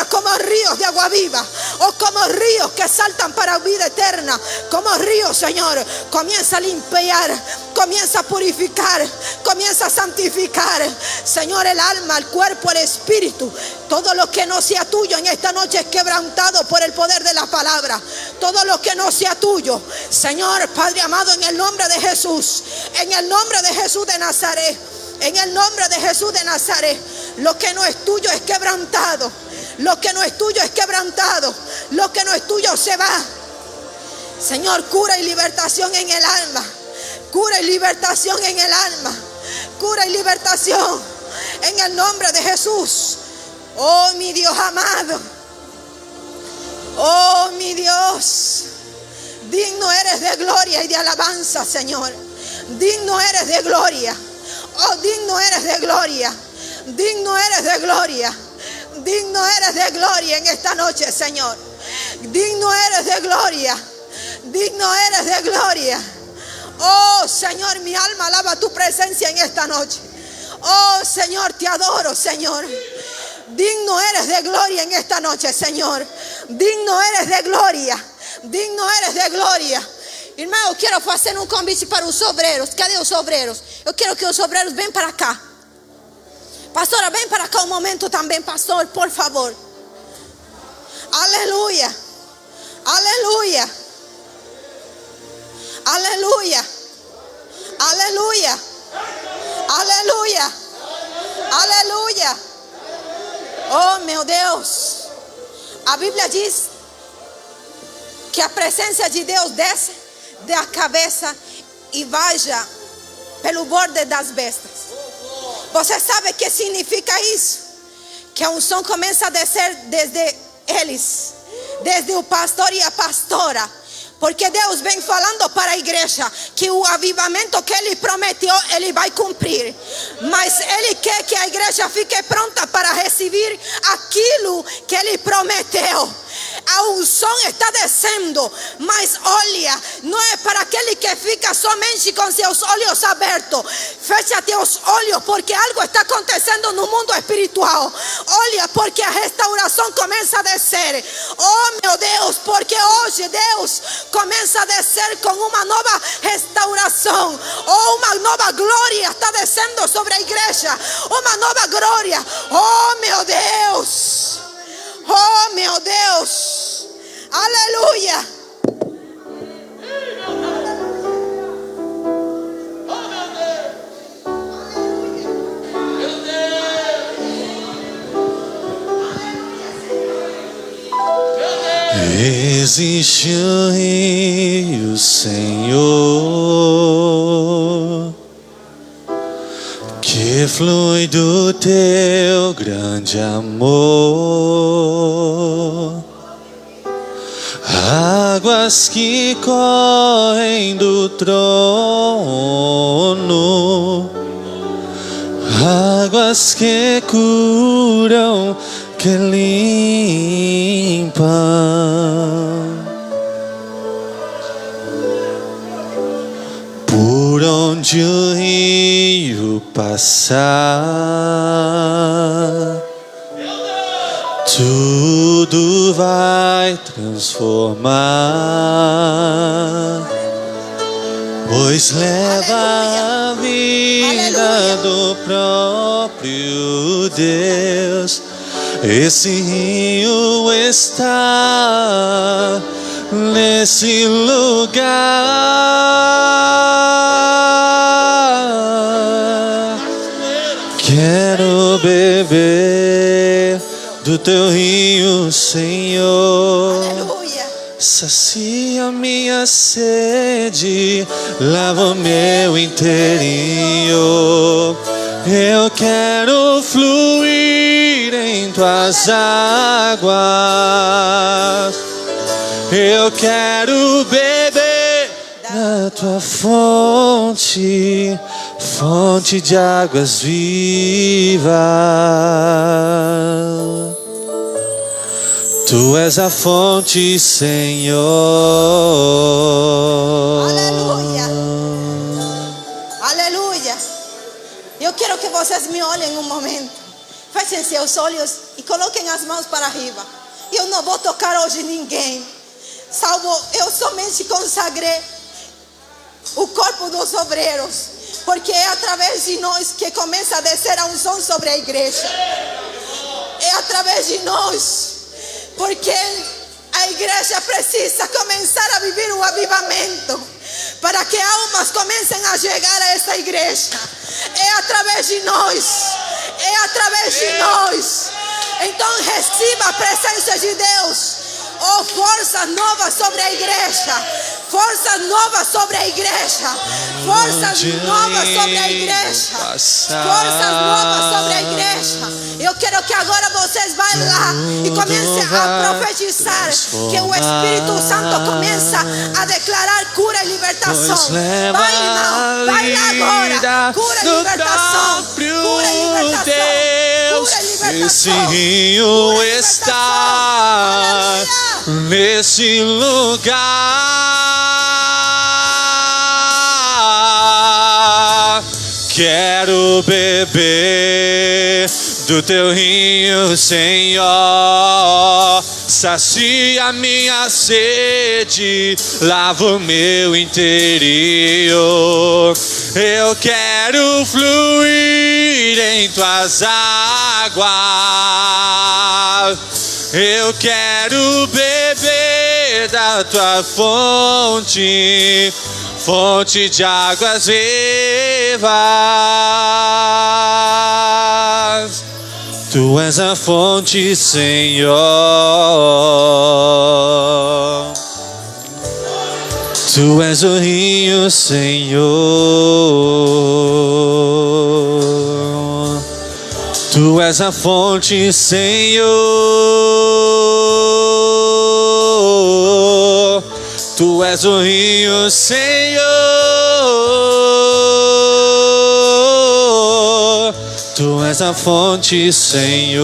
como ríos de agua viva. Oh, como ríos que saltan para vida eterna. Como ríos, Señor. Comienza a limpiar, comienza a purificar, comienza a santificar, Señor, el alma, el cuerpo, el espíritu. Todo lo que no sea tuyo en esta noche es quebrantado por el poder de la palabra. Todo lo que no sea tuyo, Señor, Padre amado, en el nombre de Jesús, en el nombre de Jesús de Nazaret, en el nombre de Jesús de Nazaret, lo que no es tuyo es quebrantado. Lo que no es tuyo es quebrantado. Lo que no es tuyo se va. Señor, cura y libertación en el alma. Cura y libertación en el alma. Cura y libertación en el nombre de Jesús. Oh, mi Dios amado. Oh, mi Dios. Digno eres de gloria y de alabanza, Señor. Digno eres de gloria. Oh, digno eres de gloria. Digno eres de gloria. Digno eres de gloria en esta noche, Señor. Digno eres de gloria. Digno eres de gloria. Oh, Señor, mi alma alaba tu presencia en esta noche. Oh, Señor, te adoro, Señor. Digno eres de gloria en esta noche, Señor. Digno eres de gloria. Digno eres de gloria. Irmão, eu quero fazer um convite para os obreiros. Cadê os obreiros? Eu quero que os obreiros venham para cá. Pastora, vem para cá um momento também, pastor, por favor. Aleluia. Aleluia. Aleluia. Aleluia. Aleluia. Aleluia. Oh, meu Deus. A Bíblia diz que a presença de Deus desce da cabeça e vaja pelo borde das bestas. Você sabe o que significa isso? Que a unção começa a descer desde eles, desde o pastor e a pastora. Porque Deus vem falando para a igreja que o avivamento que Ele prometeu, Ele vai cumprir. Mas Ele quer que a igreja fique pronta para receber aquilo que Ele prometeu. A unção está descendo, mas olha, não é para aquele que fica somente com seus olhos abertos. Fecha teus olhos, porque algo está acontecendo no mundo espiritual. Olha, porque a restauração começa a descer. Oh meu Deus, porque hoje Deus começa a descer com uma nova restauração. Oh, uma nova glória está descendo sobre a igreja. Uma nova glória. Oh meu Deus. Oh meu Deus. Aleluia. Existe um rio, Senhor, que flui do teu grande amor. Águas que correm do trono, águas que curam, que limpam. Por onde o rio passar, vai transformar, pois leva a vida do próprio Deus. Esse rio está nesse lugar. Quero beber do teu rio, Senhor. Aleluia. Sacia minha sede, lava o meu interior. Eu quero fluir em tuas águas. Eu quero beber da tua fonte, fonte de águas vivas. Tu és a fonte, Senhor. Aleluia. Aleluia. Eu quero que vocês me olhem um momento. Fechem seus olhos e coloquem as mãos para arriba. Eu não vou tocar hoje ninguém, salvo eu somente consagrei o corpo dos obreiros, porque é através de nós que começa a descer a unção sobre a igreja. É através de nós, porque a igreja precisa começar a viver o avivamento, para que almas comecem a chegar a essa igreja. É através de nós, é através de nós. Então receba a presença de Deus. Oh, forças novas sobre a igreja. Forças novas sobre a igreja. Forças novas sobre a igreja. Forças novas sobre a igreja. Eu quero que agora vocês vão lá e comecem a profetizar, que o Espírito Santo começa a declarar cura e libertação. Vai, irmão, vai lá agora. Cura e libertação. Cura e libertação. Esse rio está nesse lugar. Quero beber do teu rio, Senhor. Sacia minha sede, lava o meu interior. Eu quero fluir em tuas águas. Eu quero beber da tua fonte, fonte de águas vivas. Tu és a fonte, Senhor. Tu és o rio, Senhor. Tu és a fonte, Senhor. Tu és o rio, Senhor. Tu és a fonte, Senhor.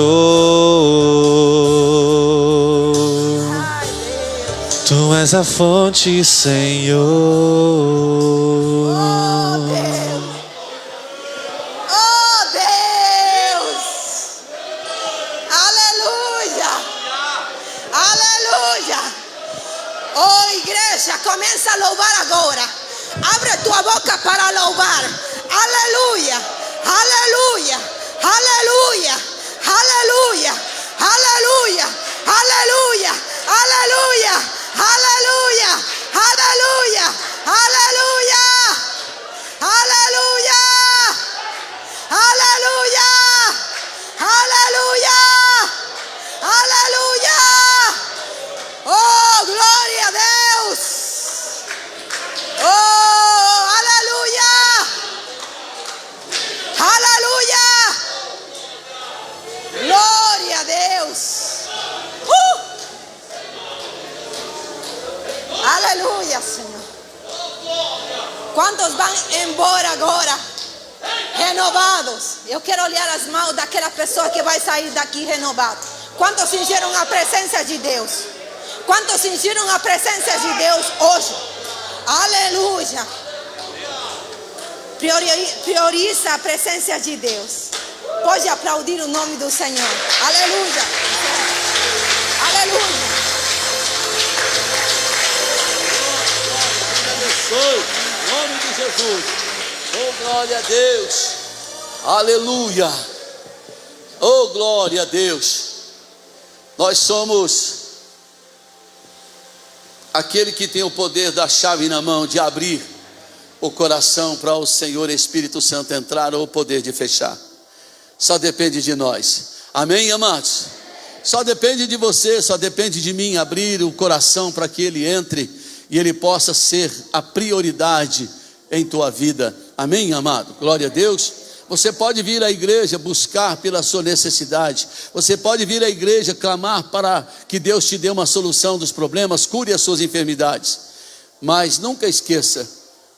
Tu és a fonte, Senhor. Oh, Deus. Oh, Deus. Aleluia. Aleluia. Oh, igreja, começa a louvar agora. Abre tua boca para louvar. Aleluia. Aleluia. Aleluia. Aleluia. Aleluia. Aleluia. Aleluia. Aleluia. Aleluia. Aleluia. Aleluia. Aleluia. Aleluia. Aleluia. Oh, glória a Deus. Oh, aleluia. Aleluia. Glória a Deus. Aleluia, Senhor. Quantos vão embora agora? Renovados. Eu quero olhar as mãos daquela pessoa que vai sair daqui renovado. Quantos sentiram a presença de Deus? Quantos sentiram a presença de Deus hoje? Aleluia. Prioriza a presença de Deus. Pode aplaudir o nome do Senhor. Aleluia. Aleluia. abençoe. Em nome de Jesus. Oh, glória a Deus. Aleluia. Oh, glória a Deus. Nós somos aquele que tem o poder da chave na mão de abrir o coração para o Senhor Espírito Santo entrar, ou o poder de fechar. Só depende de nós. Amém, amados? Só depende de você, só depende de mim abrir o coração para que Ele entre e Ele possa ser a prioridade em tua vida. Amém, amado? Glória a Deus. Você pode vir à igreja buscar pela sua necessidade. Você pode vir à igreja clamar para que Deus te dê uma solução dos problemas, cure as suas enfermidades. Mas nunca esqueça,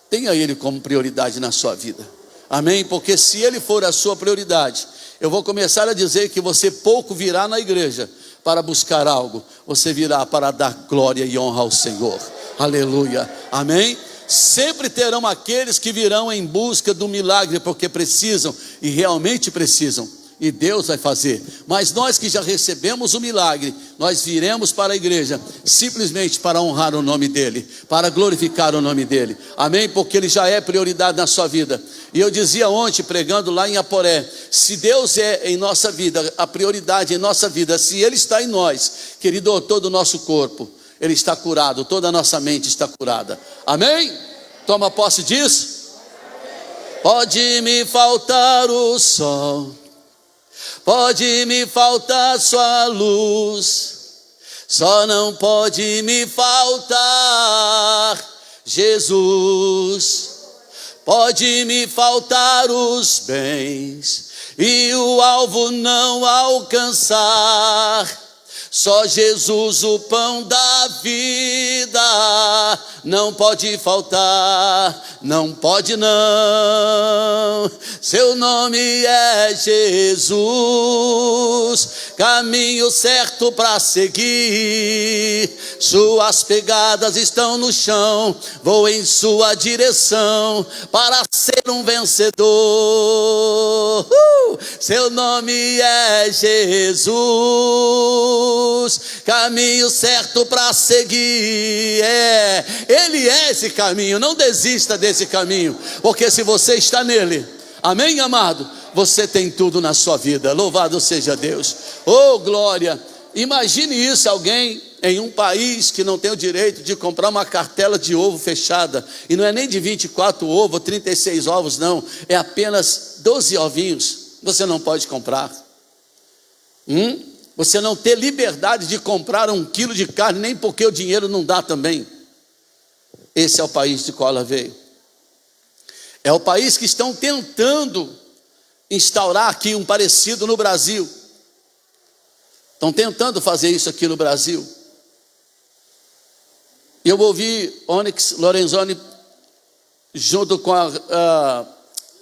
tenha Ele como prioridade na sua vida. Amém? Porque se Ele for a sua prioridade, eu vou começar a dizer que você pouco virá na igreja para buscar algo. Você virá para dar glória e honra ao Senhor. Aleluia. Amém? Sempre terão aqueles que virão em busca do milagre, porque precisam e realmente precisam, e Deus vai fazer. Mas nós que já recebemos o milagre, nós viremos para a igreja simplesmente para honrar o nome dEle, para glorificar o nome dEle. Amém? Porque Ele já é prioridade na sua vida. E eu dizia ontem, pregando lá em Aporé, se Deus é em nossa vida, a prioridade em nossa vida, se Ele está em nós, querido, todo o nosso corpo Ele está curado, toda a nossa mente está curada. Amém? Toma posse disso? Pode me faltar o sol, pode me faltar sua luz, só não pode me faltar Jesus. Pode me faltar os bens e o alvo não alcançar, só Jesus, o pão da vida, não pode faltar, não pode não. Seu nome é Jesus, caminho certo para seguir. Suas pegadas estão no chão, vou em sua direção para ser um vencedor. Seu nome é Jesus, caminho certo para seguir. Ele é esse caminho. Não desista desse caminho, porque se você está nele, amém, amado, você tem tudo na sua vida. Louvado seja Deus. Oh, glória. Imagine isso, alguém em um país que não tem o direito de comprar uma cartela de ovo fechada, e não é nem de 24 ovos, 36 ovos, não, é apenas 12 ovinhos. Você não pode comprar. Você não ter liberdade de comprar 1 quilo de carne, nem porque o dinheiro não dá também. Esse é o país de qual ela veio. É o país que estão tentando instaurar aqui um parecido no Brasil. Estão tentando fazer isso aqui no Brasil. Eu ouvi Onyx Lorenzoni junto com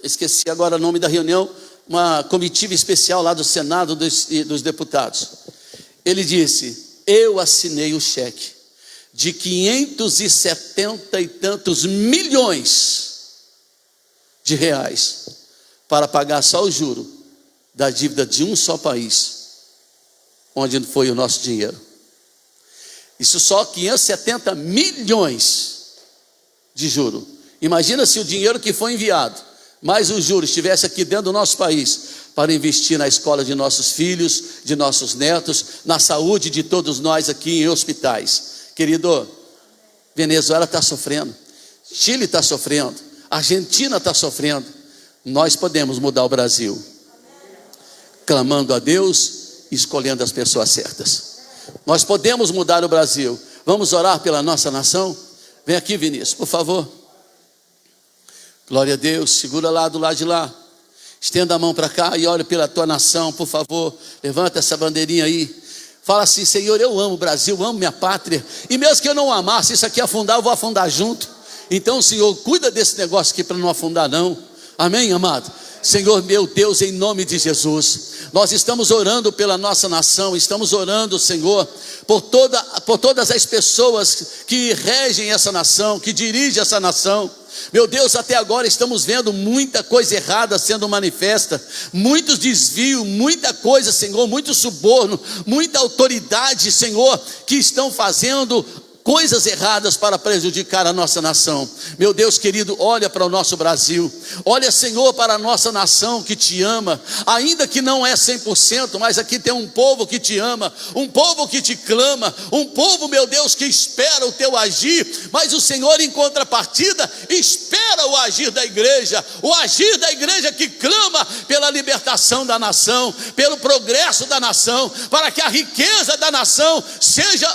esqueci agora o nome da reunião, uma comitiva especial lá do Senado dos deputados. Ele disse: eu assinei o cheque de 570 e tantos milhões de reais para pagar só o juro da dívida de um só país, onde foi o nosso dinheiro. Isso só 570 milhões de juro. Imagina se o dinheiro que foi enviado, mais os juros, estivesse aqui dentro do nosso país, para investir na escola de nossos filhos, de nossos netos, na saúde de todos nós aqui em hospitais. Querido, Venezuela está sofrendo, Chile está sofrendo, Argentina está sofrendo. Nós podemos mudar o Brasil, clamando a Deus e escolhendo as pessoas certas. Nós podemos mudar o Brasil. Vamos orar pela nossa nação? Vem aqui, Vinícius, por favor. Glória a Deus. Segura lá do lado de lá. Estenda a mão para cá e olha pela tua nação, por favor. Levanta essa bandeirinha aí. Fala assim: Senhor, eu amo o Brasil, eu amo minha pátria. E mesmo que eu não amasse, isso aqui afundar, eu vou afundar junto. Então, Senhor, cuida desse negócio aqui para não afundar não. Amém, amado? Senhor meu Deus, em nome de Jesus, nós estamos orando pela nossa nação, estamos orando, Senhor, por todas as pessoas que regem essa nação, que dirigem essa nação. Meu Deus, até agora estamos vendo muita coisa errada sendo manifesta, muitos desvios, muita coisa, Senhor, muito suborno, muita autoridade, Senhor, que estão fazendo coisas erradas para prejudicar a nossa nação. Meu Deus querido, olha para o nosso Brasil, olha, Senhor, para a nossa nação que te ama, ainda que não é 100%, mas aqui tem um povo que te ama, um povo que te clama, um povo, meu Deus, que espera o teu agir, mas o Senhor, em contrapartida, espera o agir da igreja que clama pela libertação da nação, pelo progresso da nação, para que a riqueza da nação seja,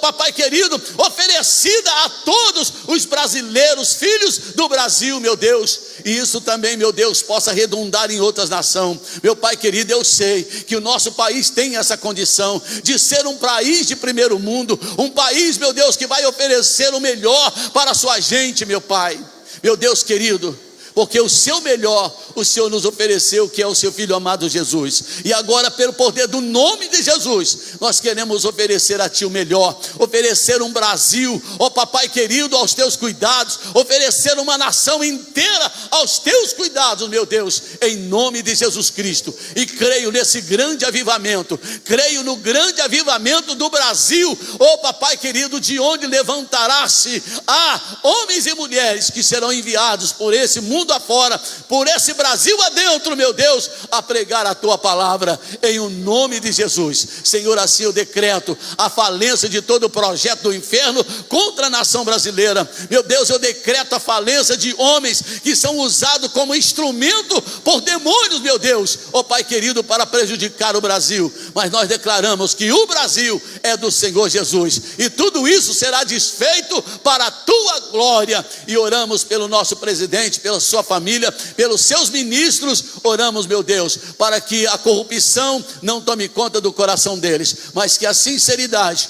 papai querido, oferecida a todos os brasileiros, filhos do Brasil, meu Deus, e isso também, meu Deus, possa redundar em outras nações. Meu Pai querido, eu sei que o nosso país tem essa condição de ser um país de primeiro mundo, um país, meu Deus, que vai oferecer o melhor para a sua gente, meu Pai, meu Deus querido, porque o seu melhor, o Senhor nos ofereceu, que é o seu Filho amado Jesus, e agora pelo poder do nome de Jesus, nós queremos oferecer a Ti o melhor, oferecer um Brasil, ó papai querido, aos Teus cuidados, oferecer uma nação inteira aos Teus cuidados, meu Deus, em nome de Jesus Cristo, e creio nesse grande avivamento, creio no grande avivamento do Brasil, ó papai querido, de onde levantará-se homens e mulheres que serão enviados por esse mundo afora, por esse Brasil adentro, meu Deus, a pregar a tua palavra, em o nome de Jesus. Senhor, assim eu decreto a falência de todo o projeto do inferno contra a nação brasileira. Meu Deus, eu decreto a falência de homens que são usados como instrumento por demônios, meu Deus, ó Pai querido, para prejudicar o Brasil, mas nós declaramos que o Brasil é do Senhor Jesus, e tudo isso será desfeito para a tua glória, e oramos pelo nosso presidente, pela sua família, pelos seus ministros, oramos, meu Deus, para que a corrupção não tome conta do coração deles, mas que a sinceridade,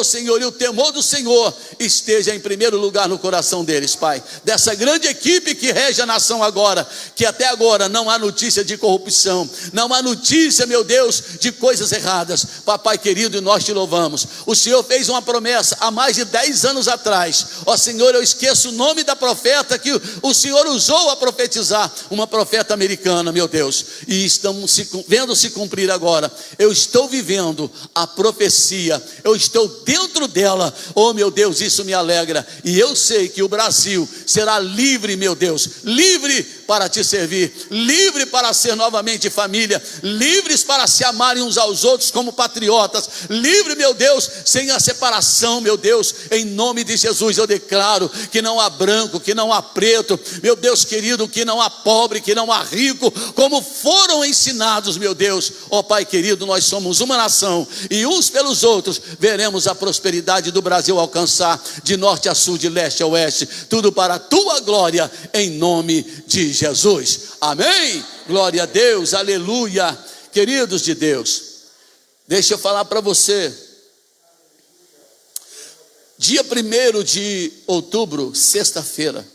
Senhor, e o temor do Senhor esteja em primeiro lugar no coração deles, Pai, dessa grande equipe que rege a nação agora, que até agora não há notícia de corrupção, não há notícia, meu Deus, de coisas erradas, papai querido, e nós te louvamos. O Senhor fez uma promessa há mais de 10 anos atrás, Senhor, eu esqueço o nome da profeta que o Senhor usou a profetizar, uma profeta americana, meu Deus, e estamos vendo se cumprir agora. Eu estou vivendo a profecia, eu estou dentro dela, meu Deus, isso me alegra, e eu sei que o Brasil será livre, meu Deus, livre para te servir, livre para ser novamente família, livres para se amarem uns aos outros como patriotas, livre, meu Deus, sem a separação, meu Deus, em nome de Jesus. Eu declaro que não há branco, que não há preto, meu Deus querido, que não há pobre, que não há rico, como foram ensinados, meu Deus, Pai querido, nós somos uma nação, e uns pelos outros veremos a prosperidade do Brasil alcançar, de norte a sul, de leste a oeste, tudo para a tua glória, em nome de Jesus, amém, glória a Deus, aleluia. Queridos de Deus, deixa eu falar para você, dia 1º de outubro, sexta-feira,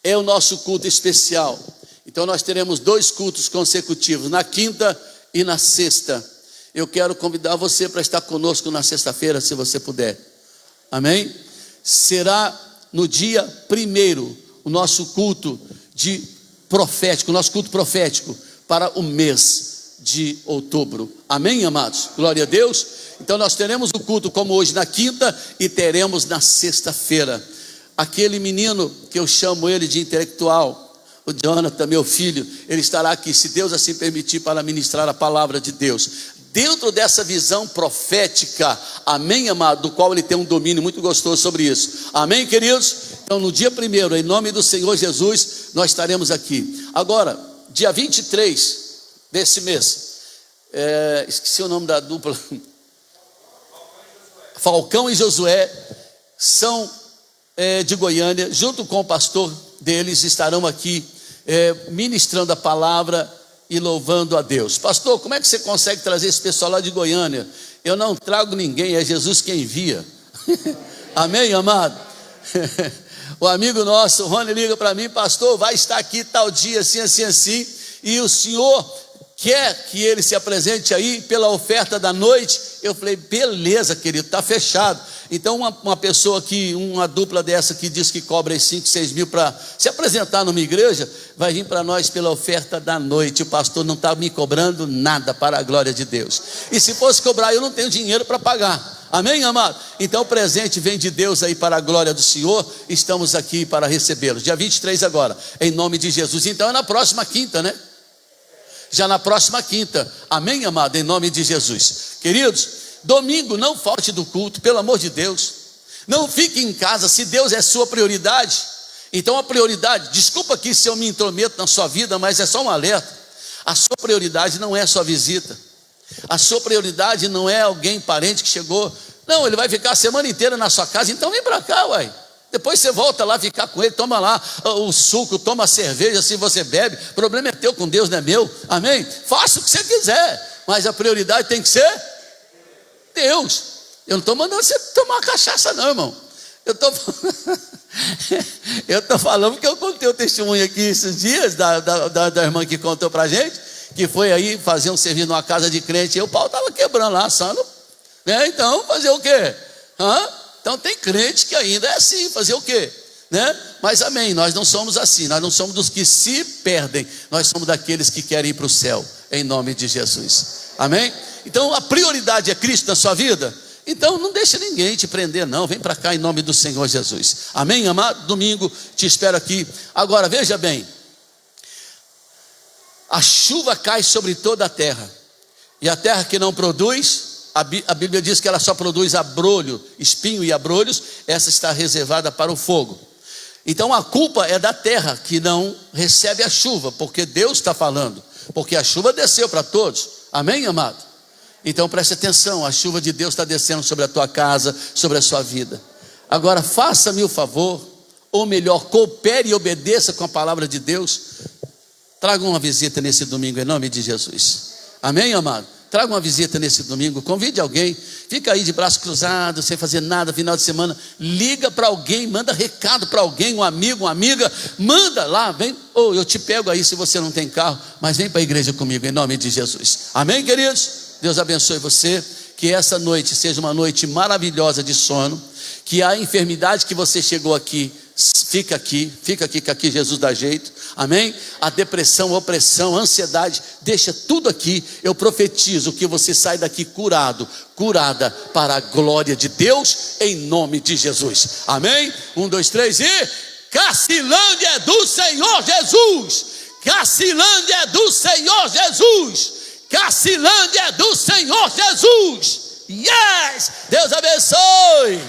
é o nosso culto especial, então nós teremos 2 cultos consecutivos, na quinta e na sexta. Eu quero convidar você para estar conosco na sexta-feira, se você puder, amém? Será no dia 1º, o nosso culto profético, nosso culto profético para o mês de outubro, amém, amados? Glória a Deus. Então nós teremos o culto como hoje na quinta e teremos na sexta-feira. Aquele menino que eu chamo ele de intelectual, o Jonathan, meu filho, ele estará aqui, se Deus assim permitir, para ministrar a palavra de Deus, dentro dessa visão profética, amém, amado, do qual ele tem um domínio muito gostoso sobre isso, amém, queridos? Então no dia 1º, em nome do Senhor Jesus, nós estaremos aqui. Agora, dia 23 desse mês, esqueci o nome da dupla, Falcão e Josué, são de Goiânia, junto com o pastor deles, estarão aqui ministrando a palavra e louvando a Deus. Pastor, como é que você consegue trazer esse pessoal lá de Goiânia? Eu não trago ninguém, é Jesus quem envia. Amém, amado? O amigo nosso, o Rony, liga para mim: pastor, vai estar aqui tal dia, assim, assim, assim, e o senhor quer que ele se apresente aí pela oferta da noite? Eu falei: beleza, querido, está fechado. Então uma pessoa que, uma dupla dessa que diz que cobra 5, 6 mil para se apresentar numa igreja, vai vir para nós pela oferta da noite. O pastor não está me cobrando nada, para a glória de Deus. E se fosse cobrar, eu não tenho dinheiro para pagar. Amém, amado? Então o presente vem de Deus aí para a glória do Senhor. Estamos aqui para recebê-los. Dia 23 agora, em nome de Jesus. Então é na próxima quinta, né? Já na próxima quinta. Amém, amado? Em nome de Jesus. Queridos, domingo não falte do culto, pelo amor de Deus. Não fique em casa, se Deus é sua prioridade. Então a prioridade, desculpa aqui se eu me intrometo na sua vida, mas é só um alerta. A sua prioridade não é a sua visita. A sua prioridade não é alguém parente que chegou. Não, ele vai ficar a semana inteira na sua casa. Então vem para cá, uai. Depois você volta lá ficar com ele, toma lá o suco, toma a cerveja, se você bebe. O problema é teu com Deus, não é meu. Amém? Faça o que você quiser, mas a prioridade tem que ser Deus. Eu não estou mandando você tomar cachaça não, irmão. Eu estou falando porque eu contei o testemunho aqui esses dias da irmã que contou para a gente, que foi aí fazer um serviço numa casa de crente, e o pau estava quebrando lá, assando, né? Então fazer o quê? Então tem crente que ainda é assim, fazer o quê? Né? Mas amém, nós não somos assim, nós não somos dos que se perdem, nós somos daqueles que querem ir para o céu, em nome de Jesus. Amém? Então a prioridade é Cristo na sua vida. Então não deixe ninguém te prender não, vem para cá em nome do Senhor Jesus. Amém, amado? Domingo te espero aqui. Agora veja bem, a chuva cai sobre toda a terra, e a terra que não produz, a Bíblia diz que ela só produz abrolho, espinho e abrolhos, essa está reservada para o fogo. Então a culpa é da terra que não recebe a chuva, porque Deus está falando, porque a chuva desceu para todos. Amém, amado? Então preste atenção, a chuva de Deus está descendo sobre a tua casa, sobre a sua vida. Agora faça-me o favor, ou melhor, coopere e obedeça com a palavra de Deus. Traga uma visita nesse domingo em nome de Jesus. Amém, amado? Traga uma visita nesse domingo, convide alguém. Fica aí de braço cruzado, sem fazer nada, final de semana. Liga para alguém, manda recado para alguém, um amigo, uma amiga. Manda lá, vem, eu te pego aí se você não tem carro, mas vem para a igreja comigo em nome de Jesus. Amém, queridos? Deus abençoe você. Que essa noite seja uma noite maravilhosa de sono. Que a enfermidade que você chegou aqui, fica aqui, que aqui Jesus dá jeito. Amém? A depressão, a opressão, a ansiedade, deixa tudo aqui. Eu profetizo que você sai daqui curado, curada para a glória de Deus, em nome de Jesus. Amém? 1, 2, 3 e Cacilândia é do Senhor Jesus. Cacilândia é do Senhor Jesus. Cacilândia é do Senhor Jesus. Yes! Deus abençoe.